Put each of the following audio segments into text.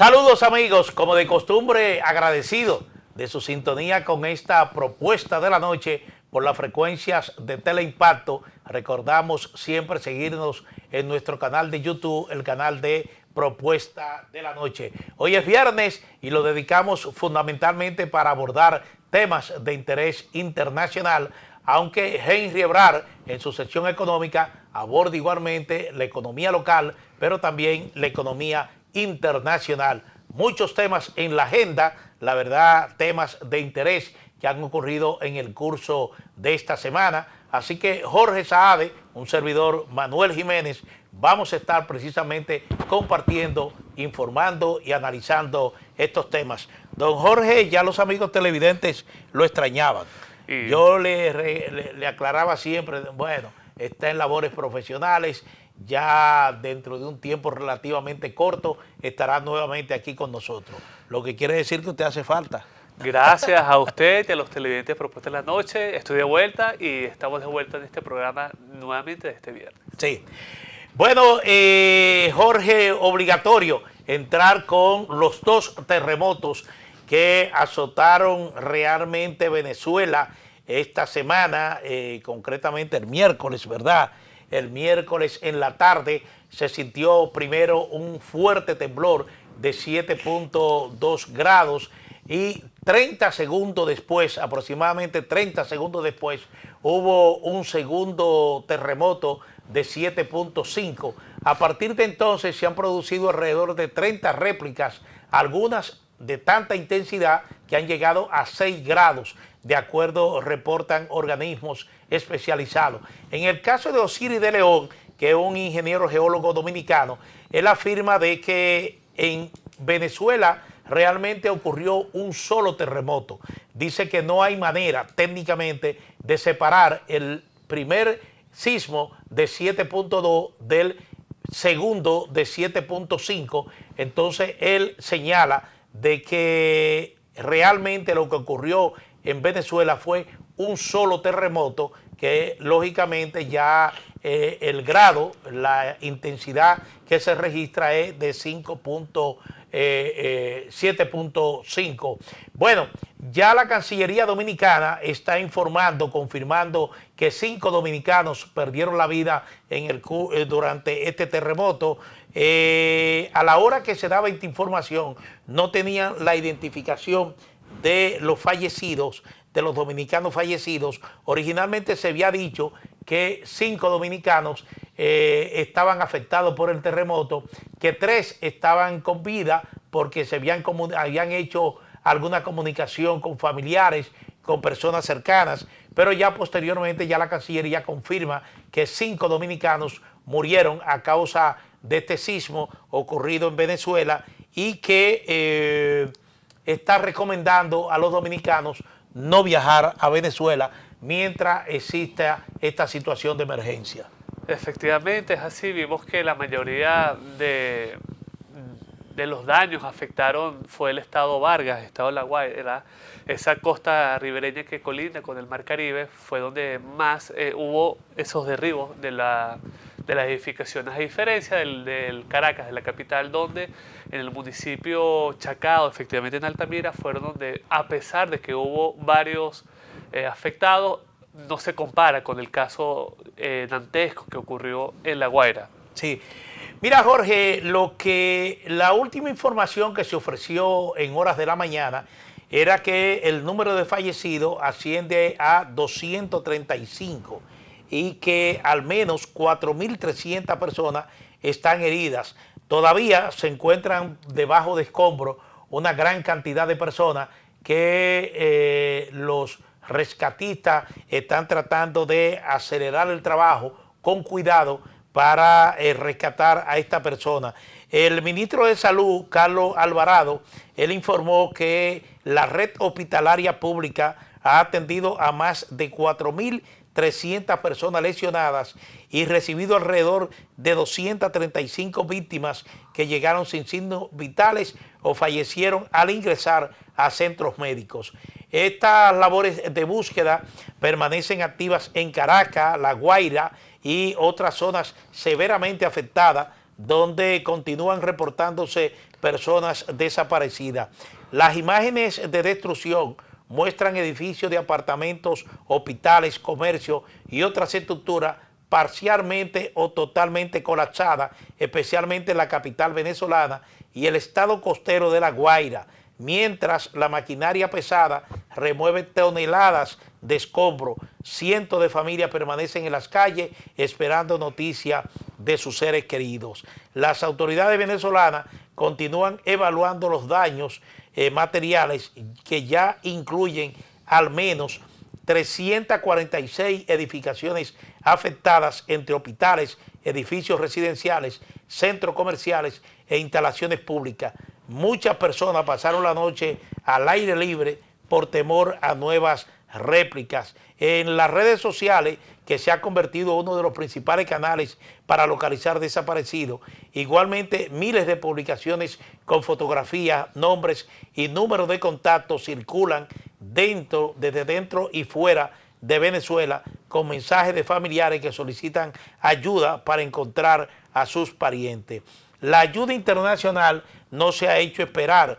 Saludos amigos, como de costumbre agradecido de su sintonía con esta propuesta de la noche por las frecuencias de Teleimpacto. Recordamos siempre seguirnos en nuestro canal de YouTube, el canal de Propuesta de la Noche. Hoy es viernes y lo dedicamos fundamentalmente para abordar temas de interés internacional, aunque Henry Ebrard en su sección económica aborda igualmente la economía local, pero también la economía internacional. Muchos temas en la agenda, la verdad, temas de interés que han ocurrido en el curso de esta semana. Así que Jorge Saade, un servidor Manuel Jiménez, vamos a estar precisamente compartiendo, informando y analizando estos temas. Don Jorge, ya los amigos televidentes lo extrañaban. Yo le aclaraba siempre, bueno, está en labores profesionales, ya dentro de un tiempo relativamente corto estará nuevamente aquí con nosotros. Lo que quiere decir que usted hace falta. Gracias a usted y a los televidentes de Propuesta de la Noche. Estoy de vuelta y estamos de vuelta en este programa nuevamente de este viernes. Sí. Bueno, Jorge, obligatorio entrar con los dos terremotos que azotaron realmente Venezuela esta semana, concretamente el miércoles, ¿verdad? El miércoles en la tarde se sintió primero un fuerte temblor de 7.2 grados y 30 segundos después, aproximadamente 30 segundos después, hubo un segundo terremoto de 7.5. A partir de entonces se han producido alrededor de 30 réplicas, algunas de tanta intensidad que han llegado a 6 grados, de acuerdo reportan organismos especializados. En el caso de Osiris de León, que es un ingeniero geólogo dominicano, él afirma de que en Venezuela realmente ocurrió un solo terremoto. Dice que no hay manera técnicamente de separar el primer sismo de 7.2 del segundo de 7.5. Entonces él señala de que realmente lo que ocurrió en Venezuela fue un solo terremoto, que lógicamente ya el grado, la intensidad que se registra es de 7.5. Bueno, ya la Cancillería Dominicana está informando, confirmando que 5 dominicanos perdieron la vida en durante este terremoto. A la hora que se daba esta información, no tenían la identificación de los fallecidos, de los dominicanos fallecidos. Originalmente se había dicho que 5 dominicanos estaban afectados por el terremoto, que 3 estaban con vida porque se habían hecho alguna comunicación con familiares, con personas cercanas, pero ya posteriormente ya la Cancillería confirma que 5 dominicanos murieron a causa de este sismo ocurrido en Venezuela y que está recomendando a los dominicanos no viajar a Venezuela mientras exista esta situación de emergencia. Efectivamente, es así. Vimos que la mayoría de los daños afectaron fue el estado Vargas, estado La Guaira. Esa costa ribereña que colinda con el Mar Caribe fue donde más hubo esos derribos de las edificaciones, a diferencia del Caracas, de la capital, donde en el municipio Chacao, efectivamente en Altamira, fueron donde, a pesar de que hubo varios afectados, no se compara con el caso dantesco que ocurrió en La Guaira. Sí. Mira, Jorge, la última información que se ofreció en horas de la mañana era que el número de fallecidos asciende a 235 y que al menos 4.300 personas están heridas. Todavía se encuentran debajo de escombros una gran cantidad de personas que los rescatistas están tratando de acelerar el trabajo con cuidado para rescatar a esta persona. El ministro de Salud, Carlos Alvarado, él informó que la red hospitalaria pública ha atendido a más de 4.300 personas lesionadas y recibido alrededor de 235 víctimas que llegaron sin signos vitales o fallecieron al ingresar a centros médicos. Estas labores de búsqueda permanecen activas en Caracas, La Guaira y otras zonas severamente afectadas donde continúan reportándose personas desaparecidas. Las imágenes de destrucción muestran edificios de apartamentos, hospitales, comercio y otras estructuras parcialmente o totalmente colapsadas, especialmente en la capital venezolana y el estado costero de La Guaira, mientras la maquinaria pesada remueve toneladas de escombro. Cientos de familias permanecen en las calles esperando noticias de sus seres queridos. Las autoridades venezolanas continúan evaluando los daños materiales que ya incluyen al menos 346 edificaciones afectadas entre hospitales, edificios residenciales, centros comerciales e instalaciones públicas. Muchas personas pasaron la noche al aire libre por temor a nuevas réplicas. En las redes sociales, que se ha convertido en uno de los principales canales para localizar desaparecidos, igualmente miles de publicaciones con fotografías, nombres y números de contactos circulan desde dentro y fuera de Venezuela, con mensajes de familiares que solicitan ayuda para encontrar a sus parientes. La ayuda internacional no se ha hecho esperar.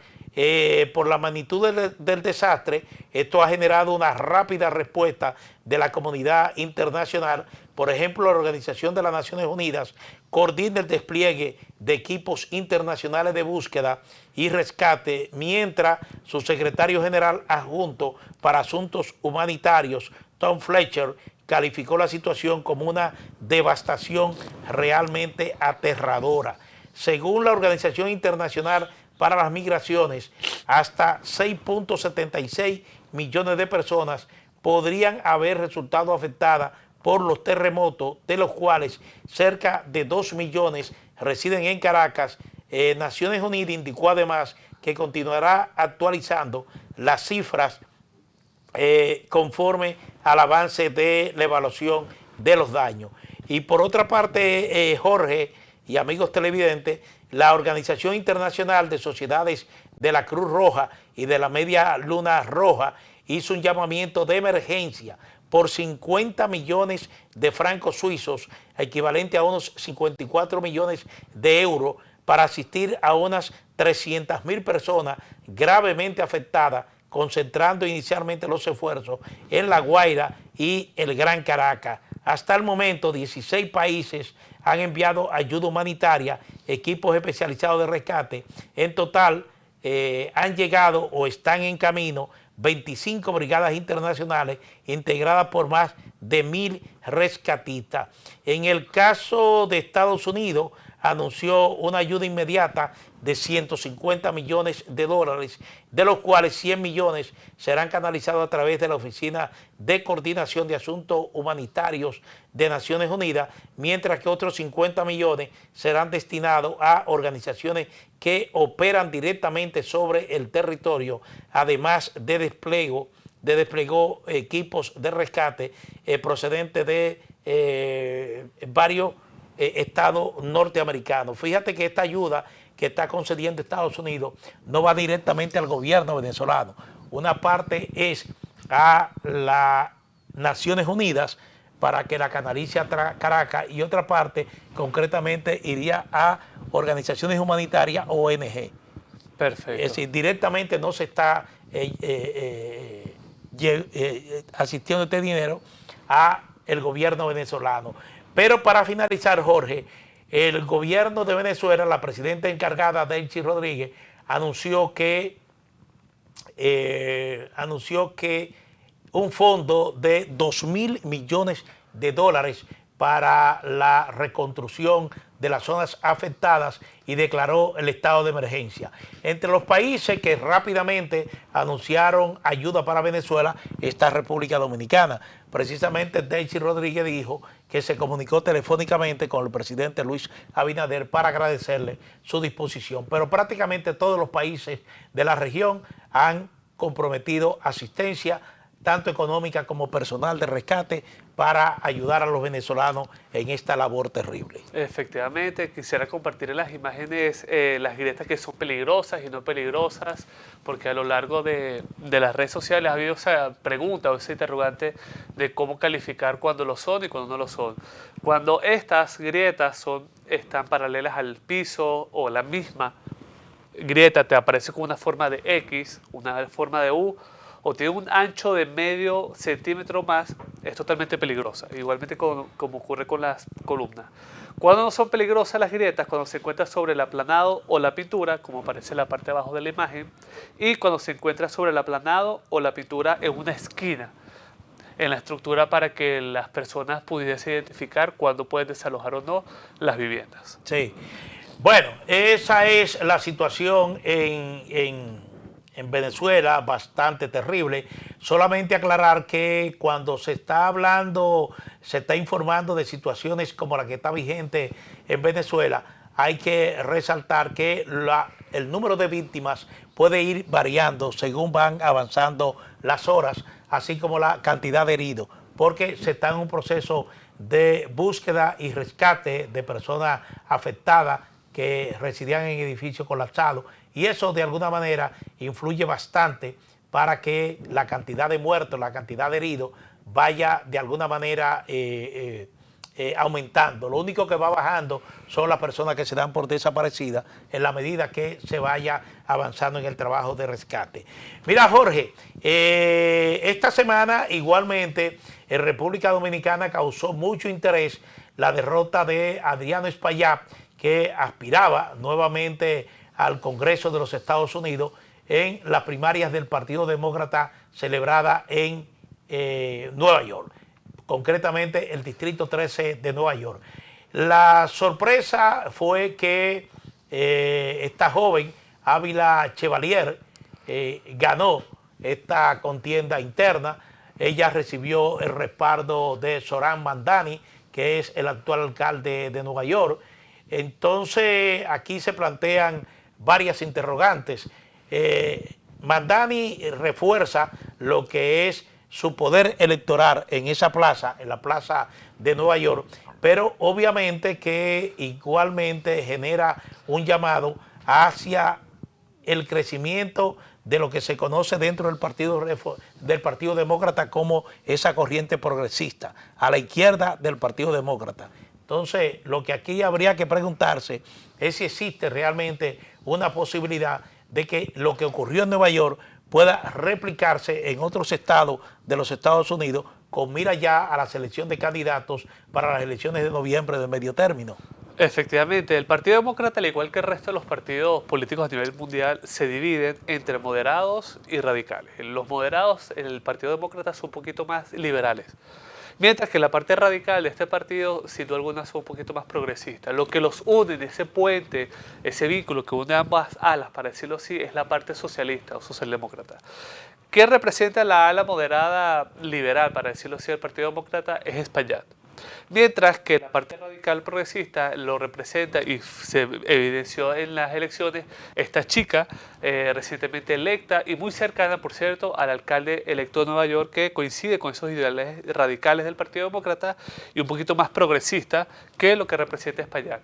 Por la magnitud del desastre, esto ha generado una rápida respuesta de la comunidad internacional. Por ejemplo, la Organización de las Naciones Unidas coordina el despliegue de equipos internacionales de búsqueda y rescate, mientras su secretario general adjunto para asuntos humanitarios, Tom Fletcher, calificó la situación como una devastación realmente aterradora. Según la Organización Internacional para las Migraciones, hasta 6.76 millones de personas podrían haber resultado afectadas por los terremotos, de los cuales cerca de 2 millones residen en Caracas. Naciones Unidas indicó además que continuará actualizando las cifras conforme al avance de la evaluación de los daños. Y por otra parte, Jorge y amigos televidentes, la Organización Internacional de Sociedades de la Cruz Roja y de la Media Luna Roja hizo un llamamiento de emergencia por 50 millones de francos suizos, equivalente a unos 54 millones de euros, para asistir a unas 300.000 personas gravemente afectadas, concentrando inicialmente los esfuerzos en La Guaira y el Gran Caracas. Hasta el momento, 16 países han enviado ayuda humanitaria, equipos especializados de rescate. En total, han llegado o están en camino 25 brigadas internacionales integradas por más de 1.000 rescatistas. En el caso de Estados Unidos, anunció una ayuda inmediata de 150 millones de dólares, de los cuales 100 millones serán canalizados a través de la Oficina de Coordinación de Asuntos Humanitarios de Naciones Unidas, mientras que otros 50 millones serán destinados a organizaciones que operan directamente sobre el territorio, además de desplegó equipos de rescate procedentes de varios estados norteamericanos. Fíjate que esta ayuda que está concediendo Estados Unidos no va directamente al gobierno venezolano. Una parte es a las Naciones Unidas para que la canalice a Caracas, y otra parte concretamente iría a organizaciones humanitarias, ONG. Perfecto. Es decir, directamente no se está asistiendo este dinero a el gobierno venezolano. Pero para finalizar, Jorge, el gobierno de Venezuela, la presidenta encargada, Delcy Rodríguez, anunció que un fondo de 2.000 millones de dólares para la reconstrucción de las zonas afectadas y declaró el estado de emergencia. Entre los países que rápidamente anunciaron ayuda para Venezuela está República Dominicana. Precisamente Delcy Rodríguez dijo que se comunicó telefónicamente con el presidente Luis Abinader para agradecerle su disposición, pero prácticamente todos los países de la región han comprometido asistencia tanto económica como personal de rescate, para ayudar a los venezolanos en esta labor terrible. Efectivamente, quisiera compartir en las imágenes las grietas que son peligrosas y no peligrosas, porque a lo largo de las redes sociales ha habido esa pregunta o ese interrogante de cómo calificar cuando lo son y cuando no lo son. Cuando estas grietas están paralelas al piso o la misma grieta te aparece con una forma de X, una forma de U, o tiene un ancho de medio centímetro más, es totalmente peligrosa. Igualmente como ocurre con las columnas. Cuando no son peligrosas las grietas, cuando se encuentra sobre el aplanado o la pintura, como aparece en la parte de abajo de la imagen, y cuando se encuentra sobre el aplanado o la pintura en una esquina, en la estructura para que las personas pudiesen identificar cuándo pueden desalojar o no las viviendas. Sí. Bueno, esa es la situación en Venezuela, bastante terrible. Solamente aclarar que cuando se está hablando, se está informando de situaciones como la que está vigente en Venezuela, hay que resaltar que el número de víctimas puede ir variando según van avanzando las horas, así como la cantidad de heridos, porque se está en un proceso de búsqueda y rescate de personas afectadas que residían en edificios colapsados, y eso de alguna manera influye bastante para que la cantidad de muertos, la cantidad de heridos vaya de alguna manera aumentando. Lo único que va bajando son las personas que se dan por desaparecidas en la medida que se vaya avanzando en el trabajo de rescate. Mira, Jorge, esta semana igualmente en República Dominicana causó mucho interés la derrota de Adriano Espaillat, que aspiraba nuevamente al Congreso de los Estados Unidos en las primarias del Partido Demócrata celebrada en Nueva York, concretamente el Distrito 13 de Nueva York. La sorpresa fue que esta joven, Ávila Chevalier, ganó esta contienda interna. Ella recibió el respaldo de Zohran Mamdani, que es el actual alcalde de Nueva York. Entonces, aquí se plantean varias interrogantes. Mamdani refuerza lo que es su poder electoral en esa plaza, en la plaza de Nueva York, pero obviamente que igualmente genera un llamado hacia el crecimiento de lo que se conoce dentro del Partido Demócrata como esa corriente progresista, a la izquierda del Partido Demócrata. Entonces, lo que aquí habría que preguntarse es si existe realmente una posibilidad de que lo que ocurrió en Nueva York pueda replicarse en otros estados de los Estados Unidos con mira ya a la selección de candidatos para las elecciones de noviembre de medio término. Efectivamente, el Partido Demócrata, al igual que el resto de los partidos políticos a nivel mundial, se dividen entre moderados y radicales. Los moderados en el Partido Demócrata son un poquito más liberales, mientras que la parte radical de este partido, sin duda alguna, son un poquito más progresistas. Lo que los une, ese puente, ese vínculo que une ambas alas, para decirlo así, es la parte socialista o socialdemócrata. ¿Qué representa la ala moderada liberal, para decirlo así, del Partido Demócrata? Es Espaillat. Mientras que la parte radical progresista lo representa y se evidenció en las elecciones esta chica recientemente electa y muy cercana, por cierto, al alcalde electo de Nueva York, que coincide con esos ideales radicales del Partido Demócrata y un poquito más progresista que lo que representa Espaillat.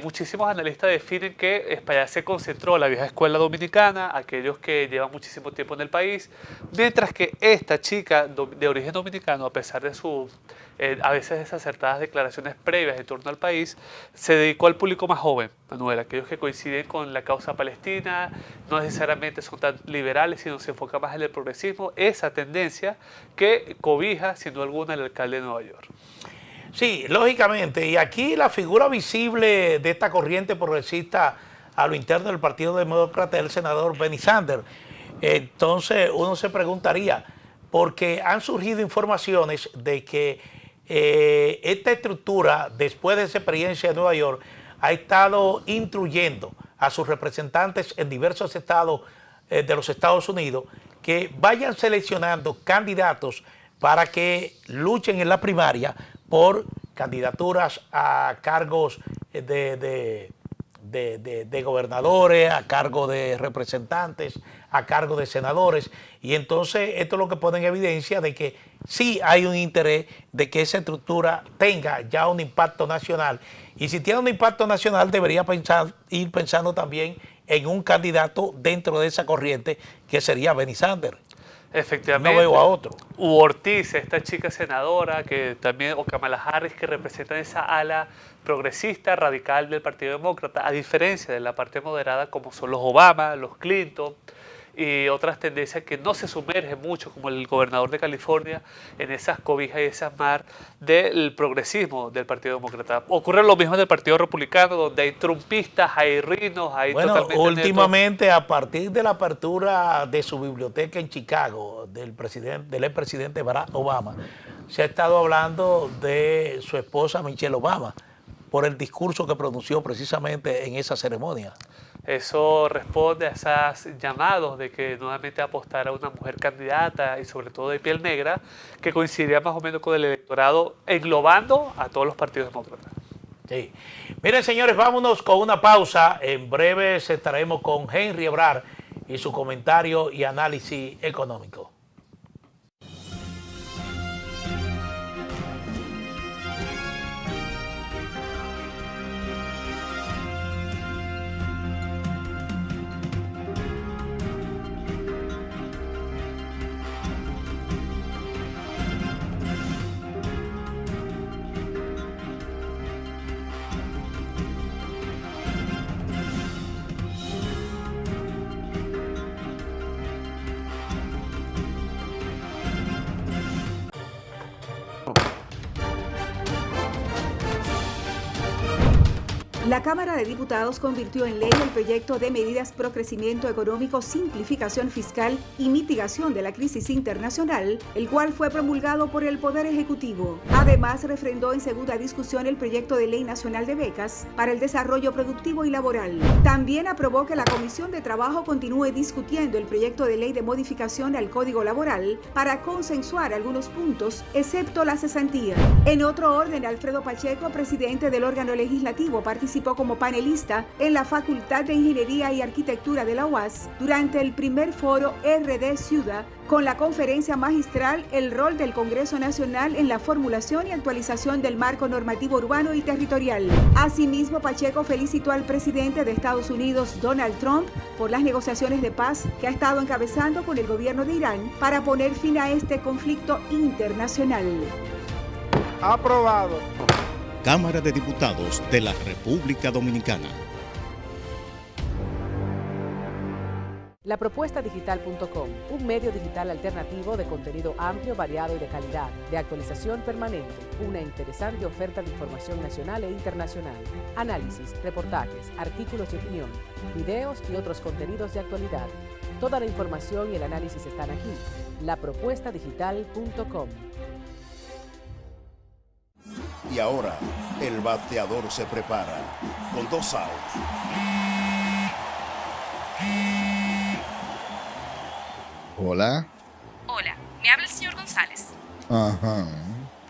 Muchísimos analistas definen que Espaillat se concentró en la vieja escuela dominicana, aquellos que llevan muchísimo tiempo en el país, mientras que esta chica de origen dominicano, a pesar de sus a veces desacertadas declaraciones previas en torno al país, se dedicó al público más joven, Manuel, aquellos que coinciden con la causa palestina, no necesariamente son tan liberales, sino se enfoca más en el progresismo, esa tendencia que cobija, sin duda alguna, el alcalde de Nueva York. Sí, lógicamente, y aquí la figura visible de esta corriente progresista a lo interno del Partido Demócrata es el senador Bernie Sanders. Entonces uno se preguntaría, porque han surgido informaciones de que esta estructura, después de esa experiencia de Nueva York, ha estado instruyendo a sus representantes en diversos estados de los Estados Unidos que vayan seleccionando candidatos para que luchen en la primaria por candidaturas a cargos de de gobernadores, a cargo de representantes, a cargo de senadores, y entonces esto es lo que pone en evidencia de que sí hay un interés de que esa estructura tenga ya un impacto nacional, y si tiene un impacto nacional debería ir pensando también en un candidato dentro de esa corriente que sería Bernie Sanders. Efectivamente. No veo a otro. U Ortiz, esta chica senadora, que también, o Kamala Harris, que representan esa ala progresista, radical del Partido Demócrata, a diferencia de la parte moderada como son los Obama, los Clinton y otras tendencias que no se sumergen mucho, como el gobernador de California, en esas cobijas y esas mar del progresismo del Partido Demócrata. Ocurre lo mismo en el Partido Republicano, donde hay trumpistas, hay rinos, hay totalmente últimamente, netos. A partir de la apertura de su biblioteca en Chicago, del expresidente Barack Obama, se ha estado hablando de su esposa Michelle Obama, por el discurso que pronunció precisamente en esa ceremonia. Eso responde a esos llamados de que nuevamente apostara a una mujer candidata y sobre todo de piel negra, que coincidiría más o menos con el electorado englobando a todos los partidos demócratas. Sí. Miren, señores, vámonos con una pausa. En breve estaremos con Henry Ebrard y su comentario y análisis económico. La Cámara de Diputados convirtió en ley el proyecto de medidas pro crecimiento económico, simplificación fiscal y mitigación de la crisis internacional, el cual fue promulgado por el Poder Ejecutivo. Además, refrendó en segunda discusión el proyecto de Ley Nacional de Becas para el Desarrollo Productivo y Laboral. También aprobó que la Comisión de Trabajo continúe discutiendo el proyecto de ley de modificación al Código Laboral para consensuar algunos puntos, excepto la cesantía. En otro orden, Alfredo Pacheco, presidente del órgano legislativo, participó como panelista en la Facultad de Ingeniería y Arquitectura de la UAS durante el primer foro RD Ciudad con la conferencia magistral El rol del Congreso Nacional en la formulación y actualización del marco normativo urbano y territorial. Asimismo, Pacheco felicitó al presidente de Estados Unidos, Donald Trump, por las negociaciones de paz que ha estado encabezando con el gobierno de Irán para poner fin a este conflicto internacional. Aprobado. Cámara de Diputados de la República Dominicana. Lapropuestadigital.com, un medio digital alternativo de contenido amplio, variado y de calidad, de actualización permanente, una interesante oferta de información nacional e internacional, análisis, reportajes, artículos de opinión, videos y otros contenidos de actualidad. Toda la información y el análisis están aquí. Lapropuestadigital.com. Y ahora, el bateador se prepara con 2 outs. Hola. Hola, me habla el señor González. Ajá.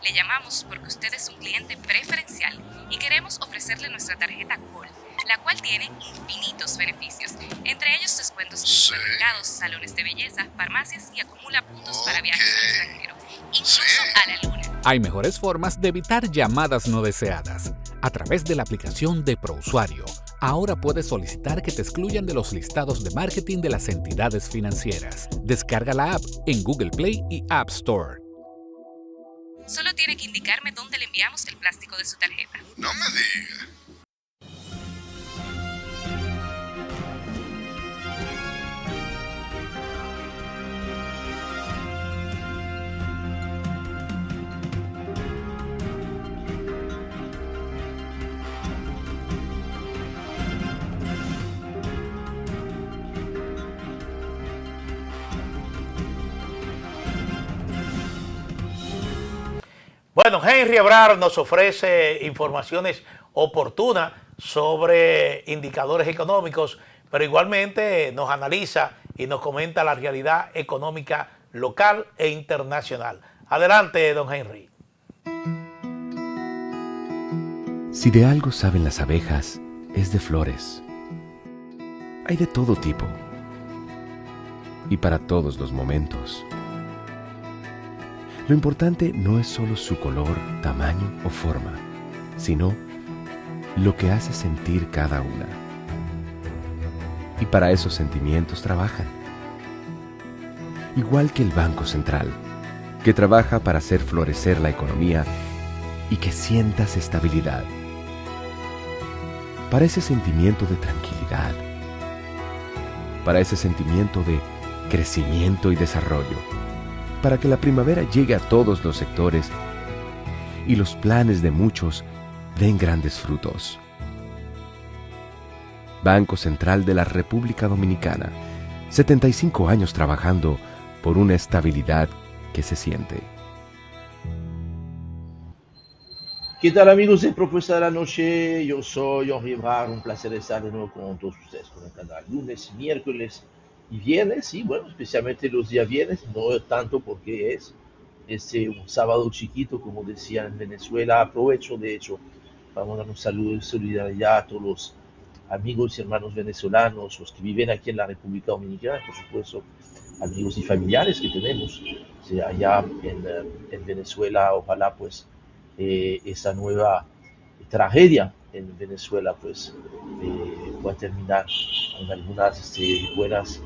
Le llamamos porque usted es un cliente preferencial y queremos ofrecerle nuestra tarjeta Gold, la cual tiene infinitos beneficios, entre ellos descuentos en supermercados, salones de belleza, farmacias y acumula puntos para viajes al extranjero, incluso a la luna. Hay mejores formas de evitar llamadas no deseadas. A través de la aplicación de ProUsuario, ahora puedes solicitar que te excluyan de los listados de marketing de las entidades financieras. Descarga la app en Google Play y App Store. Solo tiene que indicarme dónde le enviamos el plástico de su tarjeta. No me diga. Bueno, Henry Ebrard nos ofrece informaciones oportunas sobre indicadores económicos, pero igualmente nos analiza y nos comenta la realidad económica local e internacional. Adelante, don Henry. Si de algo saben las abejas, es de flores. Hay de todo tipo y para todos los momentos. Lo importante no es solo su color, tamaño o forma, sino lo que hace sentir cada una. Y para esos sentimientos trabajan. Igual que el Banco Central, que trabaja para hacer florecer la economía y que sientas estabilidad. Para ese sentimiento de tranquilidad. Para ese sentimiento de crecimiento y desarrollo. Para que la primavera llegue a todos los sectores y los planes de muchos den grandes frutos. Banco Central de la República Dominicana, 75 años trabajando por una estabilidad que se siente. ¿Qué tal, amigos de Propuesta de la Noche? Yo soy Henri Ebrard, un placer estar de nuevo con todos ustedes con el canal lunes, miércoles y viernes, y bueno, especialmente los días viernes, no tanto porque es un sábado chiquito, como decían en Venezuela. Aprovecho, de hecho, para mandar un saludo de solidaridad a todos los amigos y hermanos venezolanos, los que viven aquí en la República Dominicana, por supuesto, amigos y familiares que tenemos allá en Venezuela. Ojalá pues esta nueva tragedia en Venezuela pues pueda terminar con algunas buenas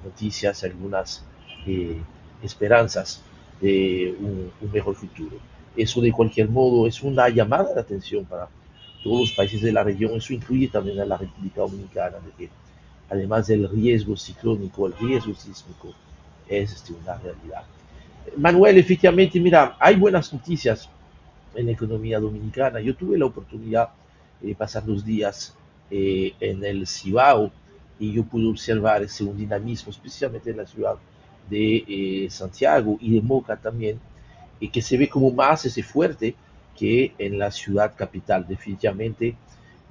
noticias, algunas esperanzas de un mejor futuro. Eso de cualquier modo es una llamada de atención para todos los países de la región. Eso incluye también a la República Dominicana, de que además del riesgo ciclónico, el riesgo sísmico es una realidad. Manuel, efectivamente, mira, hay buenas noticias en la economía dominicana. Yo tuve la oportunidad de pasar 2 días en el Cibao y yo pude observar un dinamismo, especialmente en la ciudad de Santiago y de Moca también, que se ve como más fuerte que en la ciudad capital. Definitivamente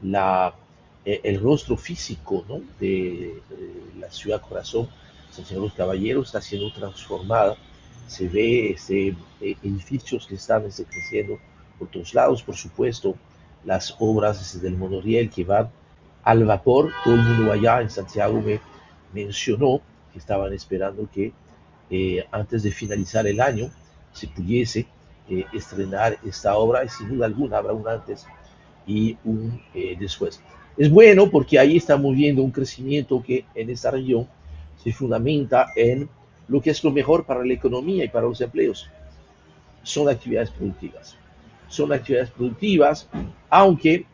el rostro físico, ¿no?, de la ciudad corazón, Santiago de los Caballeros, está siendo transformada. Se ve edificios que están creciendo por todos lados. Por supuesto, las obras del monorriel que van al vapor. Todo el mundo allá en Santiago me mencionó que estaban esperando que antes de finalizar el año se pudiese estrenar esta obra, y sin duda alguna habrá un antes y un después. Es bueno porque ahí estamos viendo un crecimiento que en esta región se fundamenta en lo que es lo mejor para la economía y para los empleos. Son actividades productivas. Son actividades productivas, aunque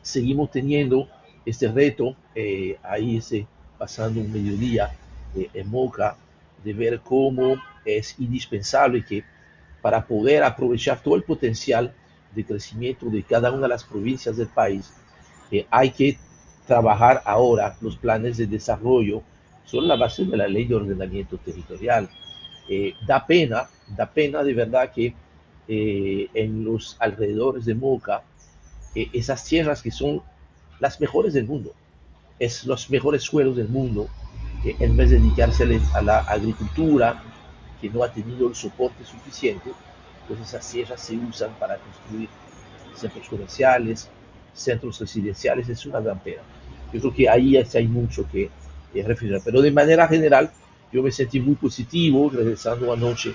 seguimos teniendo este reto, ahí pasando un mediodía en Moca, de ver cómo es indispensable que para poder aprovechar todo el potencial de crecimiento de cada una de las provincias del país, hay que trabajar ahora los planes de desarrollo sobre la base de la ley de ordenamiento territorial. Da pena de verdad que en los alrededores de Moca, esas tierras que son las mejores del mundo, los mejores suelos del mundo, en vez de dedicarse a la agricultura, que no ha tenido el soporte suficiente, pues esas tierras se usan para construir centros comerciales, centros residenciales. Es una gran pena. Yo creo que ahí hay mucho que reflexionar, pero de manera general yo me sentí muy positivo. Regresando anoche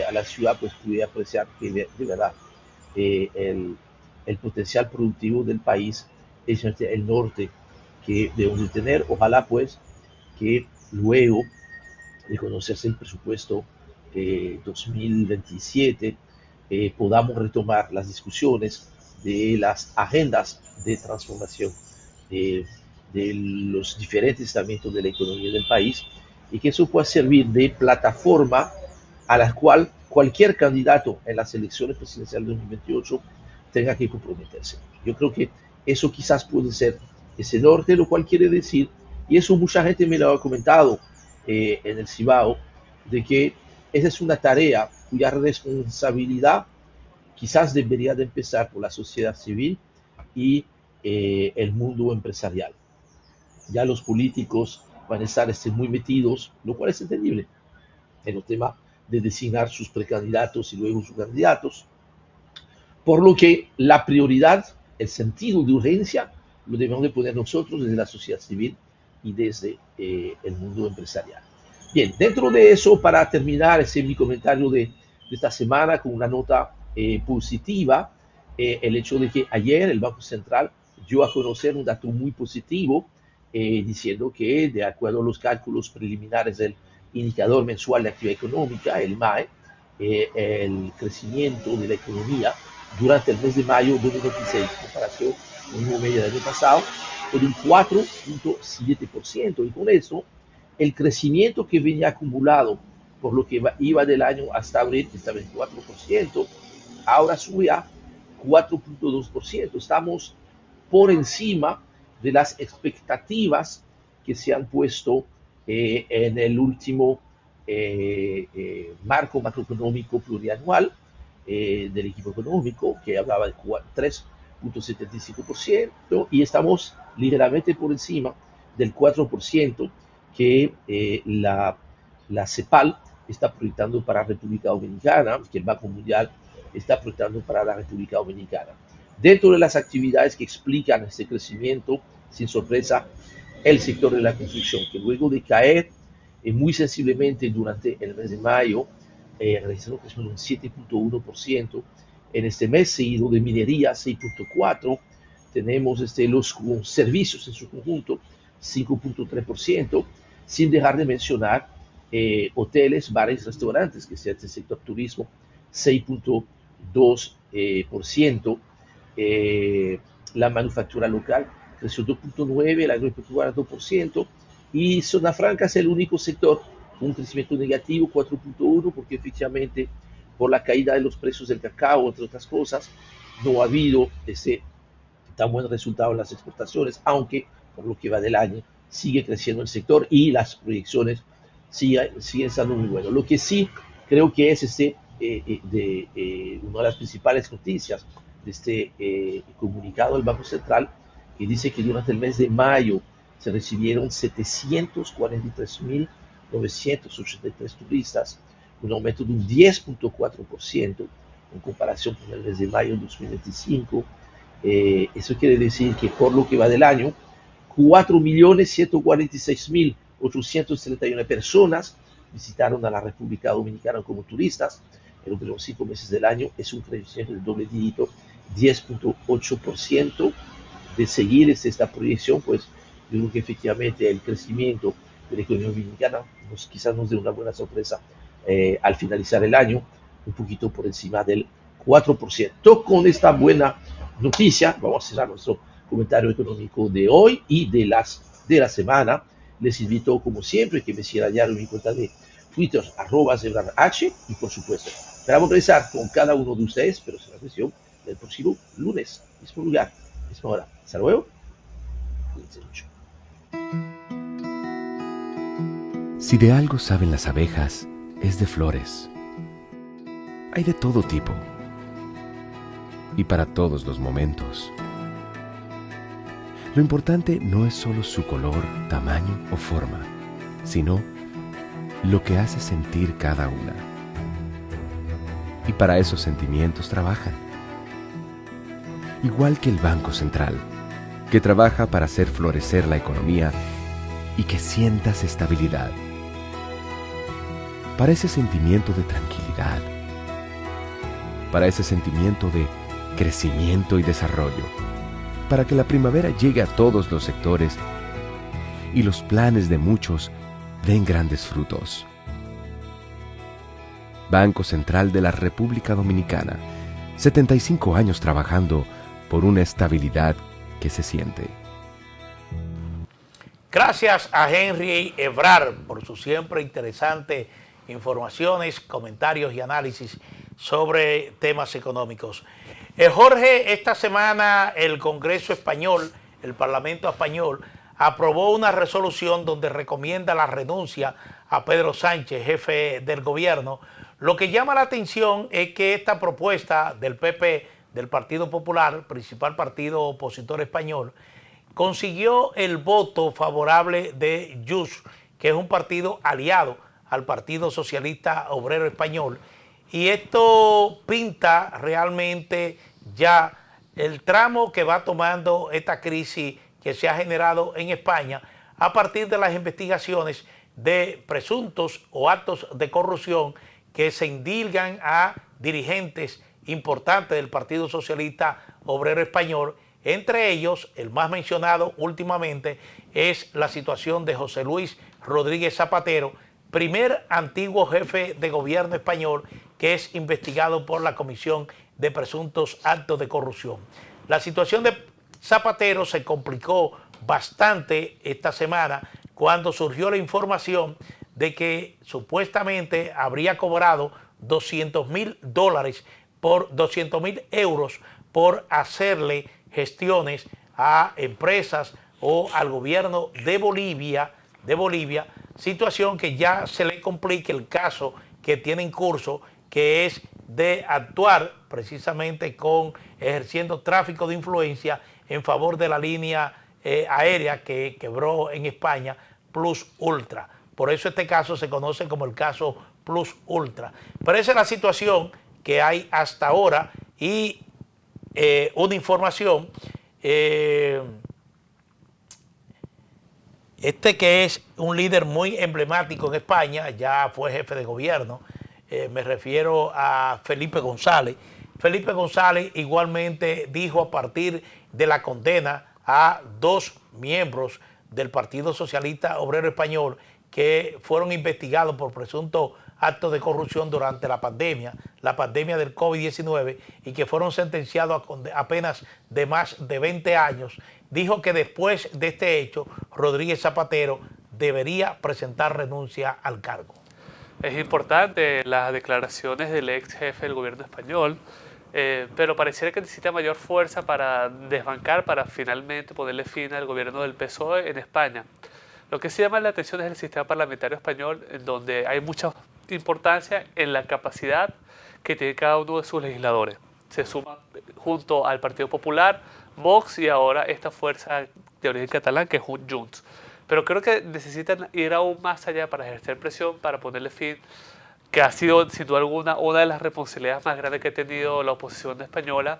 a la ciudad, pues pude apreciar que de verdad el potencial productivo del país es el norte que debemos de tener. Ojalá pues que luego de conocerse el presupuesto 2027 podamos retomar las discusiones de las agendas de transformación de los diferentes estamentos de la economía del país, y que eso pueda servir de plataforma a la cual cualquier candidato en las elecciones presidenciales de 2028 tenga que comprometerse. Yo creo que eso quizás puede ser ese norte, lo cual quiere decir, y eso mucha gente me lo ha comentado en el Cibao, de que esa es una tarea cuya responsabilidad quizás debería de empezar por la sociedad civil y el mundo empresarial. Ya los políticos van a estar muy metidos, lo cual es entendible, en el tema de designar sus precandidatos y luego sus candidatos, por lo que la prioridad, el sentido de urgencia lo debemos de poner nosotros desde la sociedad civil y desde el mundo empresarial. Bien, dentro de eso, para terminar ese mi comentario de esta semana con una nota positiva, el hecho de que ayer el Banco Central dio a conocer un dato muy positivo, diciendo que de acuerdo a los cálculos preliminares del indicador mensual de actividad económica, el MAE, el crecimiento de la economía durante el mes de mayo de 2026, en comparación con el mismo mes del año pasado, fue de un 4.7%, y con eso el crecimiento que venía acumulado por lo que iba del año hasta abril, que estaba en 4%, ahora sube a 4.2%. Estamos por encima de las expectativas que se han puesto en el último marco macroeconómico plurianual del equipo económico, que hablaba de 3.75%, y estamos ligeramente por encima del 4% que la CEPAL está proyectando para la República Dominicana, que el Banco Mundial está proyectando para la República Dominicana. Dentro de las actividades que explican este crecimiento, sin sorpresa, el sector de la construcción, que luego de caer muy sensiblemente durante el mes de mayo, registró un crecimiento de un 7.1%. En este mes seguido de minería, 6.4%. Tenemos los servicios en su conjunto, 5.3%, sin dejar de mencionar hoteles, bares, restaurantes, que sea este sector turismo, 6.2%. La manufactura local creció 2.9%, la agropecuaria 2%, y zona franca es el único sector con un crecimiento negativo, 4.1%, porque efectivamente por la caída de los precios del cacao, entre otras cosas, no ha habido ese tan buen resultado en las exportaciones, aunque por lo que va del año sigue creciendo el sector y las proyecciones siguen siendo muy buenas. Lo que sí creo que es una de las principales noticias de este comunicado del Banco Central, que dice que durante el mes de mayo se recibieron 743.983 turistas, un aumento de un 10.4% en comparación con el mes de mayo de 2025. Eso quiere decir que por lo que va del año, 4.146.831 personas visitaron a la República Dominicana como turistas. En los primeros 5 meses del año es un crecimiento del doble dígito, 10.8%. De seguir esta proyección, pues yo creo que efectivamente el crecimiento de la economía dominicana quizás nos dé una buena sorpresa al finalizar el año, un poquito por encima del 4%. Con esta buena noticia vamos a cerrar nuestro comentario económico de hoy y de la semana. Les invito, como siempre, que me sigan allá en mi cuenta de Twitter, @ZebrarH, y por supuesto, esperamos regresar con cada uno de ustedes, pero será cuestión del próximo lunes, mismo lugar, misma hora. Hasta luego. Cuídense mucho. Si de algo saben las abejas, es de flores. Hay de todo tipo y para todos los momentos. Lo importante no es solo su color, tamaño o forma, sino lo que hace sentir cada una. Y para esos sentimientos trabajan. Igual que el Banco Central, que trabaja para hacer florecer la economía y que sientas estabilidad. Para ese sentimiento de tranquilidad, para ese sentimiento de crecimiento y desarrollo, para que la primavera llegue a todos los sectores y los planes de muchos den grandes frutos. Banco Central de la República Dominicana, 75 años trabajando por una estabilidad que se siente. Gracias a Henry Ebrard por sus siempre interesantes informaciones, comentarios y análisis sobre temas económicos. Jorge, esta semana el Congreso español, el Parlamento español, aprobó una resolución donde recomienda la renuncia a Pedro Sánchez, jefe del gobierno. Lo que llama la atención es que esta propuesta del PP, del Partido Popular, principal partido opositor español, consiguió el voto favorable de Junts, que es un partido aliado al Partido Socialista Obrero Español, y esto pinta realmente ya el tramo que va tomando esta crisis que se ha generado en España a partir de las investigaciones de presuntos o actos de corrupción que se indilgan a dirigentes importantes del Partido Socialista Obrero Español. Entre ellos, el más mencionado últimamente es la situación de José Luis Rodríguez Zapatero, primer antiguo jefe de gobierno español que es investigado por la Comisión de Presuntos Actos de Corrupción. La situación de Zapatero se complicó bastante esta semana cuando surgió la información de que supuestamente habría cobrado $200,000 por 200,000 euros por hacerle gestiones a empresas o al gobierno de Bolivia, situación que ya se le complica el caso que tiene en curso, que es de actuar precisamente ejerciendo tráfico de influencia en favor de la línea aérea que quebró en España, Plus Ultra. Por eso este caso se conoce como el caso Plus Ultra. Pero esa es la situación que hay hasta ahora y una información, que es un líder muy emblemático en España, ya fue jefe de gobierno, me refiero a Felipe González. Felipe González igualmente dijo a partir de la condena a 2 miembros del Partido Socialista Obrero Español que fueron investigados por presuntos actos de corrupción durante la pandemia del COVID-19 y que fueron sentenciados a penas de más de 20 años, dijo que después de este hecho, Rodríguez Zapatero debería presentar renuncia al cargo. Es importante las declaraciones del ex jefe del gobierno español, pero pareciera que necesita mayor fuerza para desbancar, para finalmente ponerle fin al gobierno del PSOE en España. Lo que sí llama la atención es el sistema parlamentario español, en donde hay mucha importancia en la capacidad que tiene cada uno de sus legisladores. Se suma junto al Partido Popular, Vox y ahora esta fuerza de origen catalán que es Junts. Pero creo que necesitan ir aún más allá para ejercer presión, para ponerle fin, que ha sido sin duda alguna una de las responsabilidades más grandes que ha tenido la oposición española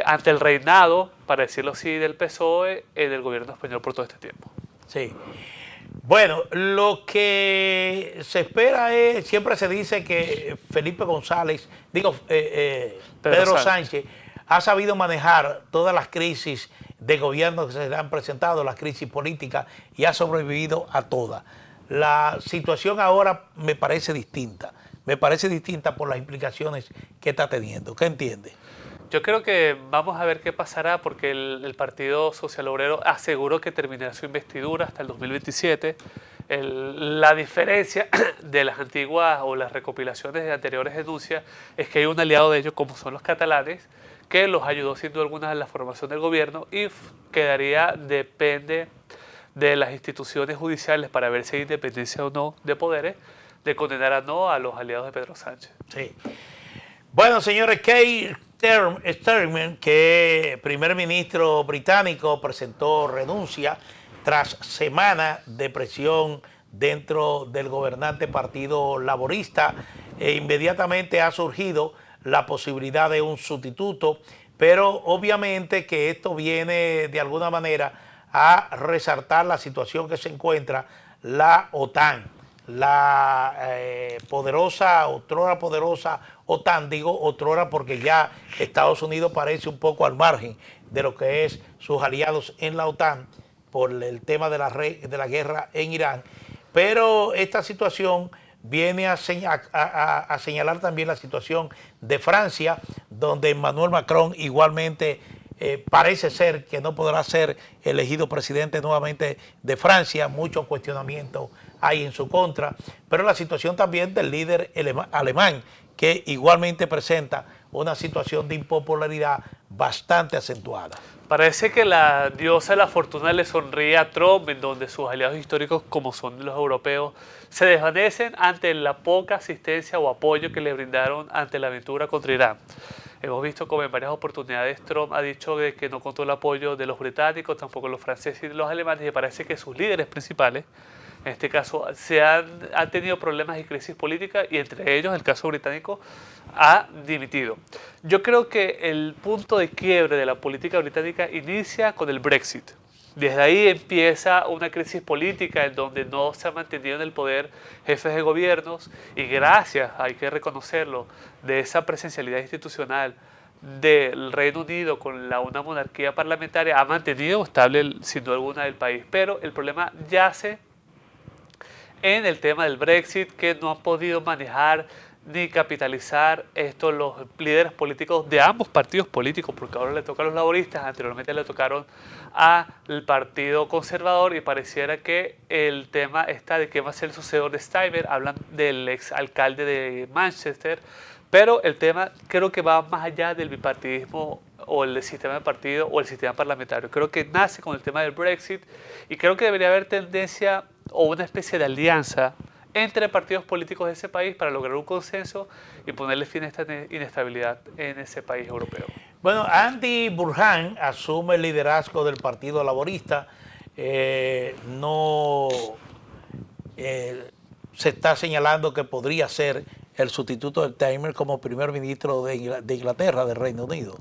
ante el reinado, para decirlo así, del PSOE en el gobierno español por todo este tiempo. Sí. Bueno, lo que se espera es, siempre se dice que Felipe González, Pedro Sánchez ha sabido manejar todas las crisis de gobierno que se le han presentado, las crisis políticas, y ha sobrevivido a todas. La situación ahora me parece distinta por las implicaciones que está teniendo. ¿Qué entiende? Yo creo que vamos a ver qué pasará, porque el Partido Social Obrero aseguró que terminará su investidura hasta el 2027. La diferencia de las antiguas o las recopilaciones de anteriores denuncias es que hay un aliado de ellos, como son los catalanes, que los ayudó sin duda alguna en la formación del gobierno, y depende de las instituciones judiciales para ver si hay independencia o no de poderes, de condenar a no a los aliados de Pedro Sánchez. Sí. Bueno, señores, Keir Starmer, que primer ministro británico, presentó renuncia tras semanas de presión dentro del gobernante Partido Laborista. Inmediatamente ha surgido la posibilidad de un sustituto, pero obviamente que esto viene de alguna manera a resaltar la situación que se encuentra la OTAN, la otrora poderosa OTAN, digo otrora porque ya Estados Unidos parece un poco al margen de lo que es sus aliados en la OTAN por el tema de la guerra en Irán, pero esta situación viene a señalar también la situación de Francia, donde Emmanuel Macron igualmente parece ser que no podrá ser elegido presidente nuevamente de Francia. Muchos cuestionamientos hay en su contra, pero la situación también del líder alemán, que igualmente presenta una situación de impopularidad bastante acentuada. Parece que la diosa de la fortuna le sonríe a Trump, en donde sus aliados históricos, como son los europeos, se desvanecen ante la poca asistencia o apoyo que le brindaron ante la aventura contra Irán. Hemos visto como en varias oportunidades Trump ha dicho de que no contó el apoyo de los británicos, tampoco los franceses y los alemanes, y parece que sus líderes principales En este caso ha tenido problemas y crisis política y entre ellos el caso británico ha dimitido. Yo creo que el punto de quiebre de la política británica inicia con el Brexit. Desde ahí empieza una crisis política en donde no se han mantenido en el poder jefes de gobiernos y gracias, hay que reconocerlo, de esa presencialidad institucional del Reino Unido con una monarquía parlamentaria ha mantenido estable sin duda alguna el país. Pero el problema yace en el tema del Brexit, que no han podido manejar ni capitalizar esto los líderes políticos de ambos partidos políticos, porque ahora le toca a los laboristas, anteriormente le tocaron al Partido Conservador y pareciera que el tema está de qué va a ser el sucesor de Starmer. Hablan del ex alcalde de Manchester, pero el tema creo que va más allá del bipartidismo o el sistema de partido o el sistema parlamentario. Creo que nace con el tema del Brexit y creo que debería haber tendencia o una especie de alianza entre partidos políticos de ese país para lograr un consenso y ponerle fin a esta inestabilidad en ese país europeo. Bueno, Andy Burhan asume el liderazgo del Partido Laborista. Se está señalando que podría ser el sustituto de Starmer como primer ministro de Inglaterra, del Reino Unido.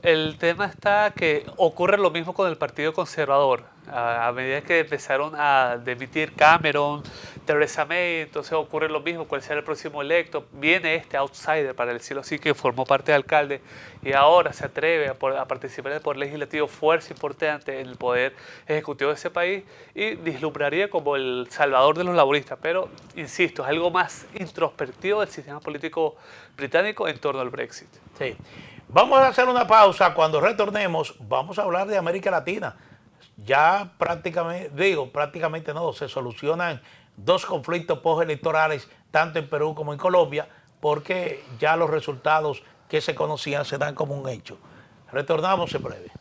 El tema está que ocurre lo mismo con el Partido Conservador. A medida que empezaron a dimitir Cameron, Theresa May, entonces ocurre lo mismo. ¿Cuál será el próximo electo? Viene este outsider, para decirlo así, que formó parte de alcalde y ahora se atreve a participar en el poder legislativo, fuerza importante en el poder ejecutivo de ese país y vislumbraría como el salvador de los laboristas. Pero, insisto, es algo más introspectivo del sistema político británico en torno al Brexit. Sí. Vamos a hacer una pausa. Cuando retornemos, vamos a hablar de América Latina. Ya prácticamente no, se solucionan dos conflictos postelectorales, tanto en Perú como en Colombia, porque ya los resultados que se conocían se dan como un hecho. Retornamos en breve.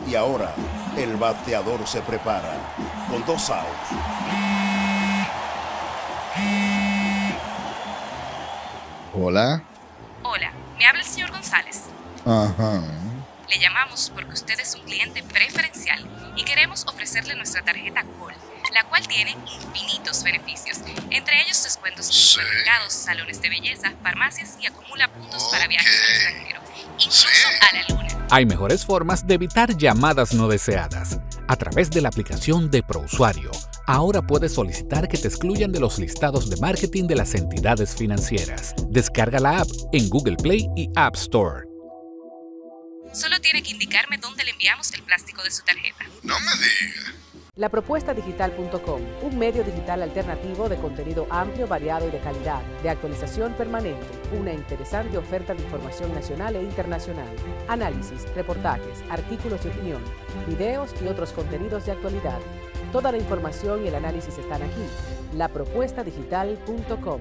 Y ahora, el bateador se prepara con 2 outs. Hola. Hola, me habla el señor González. Ajá. Le llamamos porque usted es un cliente preferencial y queremos ofrecerle nuestra tarjeta Col, la cual tiene infinitos beneficios, entre ellos descuentos en supermercados, salones de belleza, farmacias y acumula puntos para viajes al extranjero, incluso a la luna. Hay mejores formas de evitar llamadas no deseadas. A través de la aplicación de ProUsuario, ahora puedes solicitar que te excluyan de los listados de marketing de las entidades financieras. Descarga la app en Google Play y App Store. Solo tiene que indicarme dónde le enviamos el plástico de su tarjeta. No me digas. Lapropuestadigital.com, un medio digital alternativo de contenido amplio, variado y de calidad, de actualización permanente, una interesante oferta de información nacional e internacional, análisis, reportajes, artículos de opinión, videos y otros contenidos de actualidad. Toda la información y el análisis están aquí. Lapropuestadigital.com.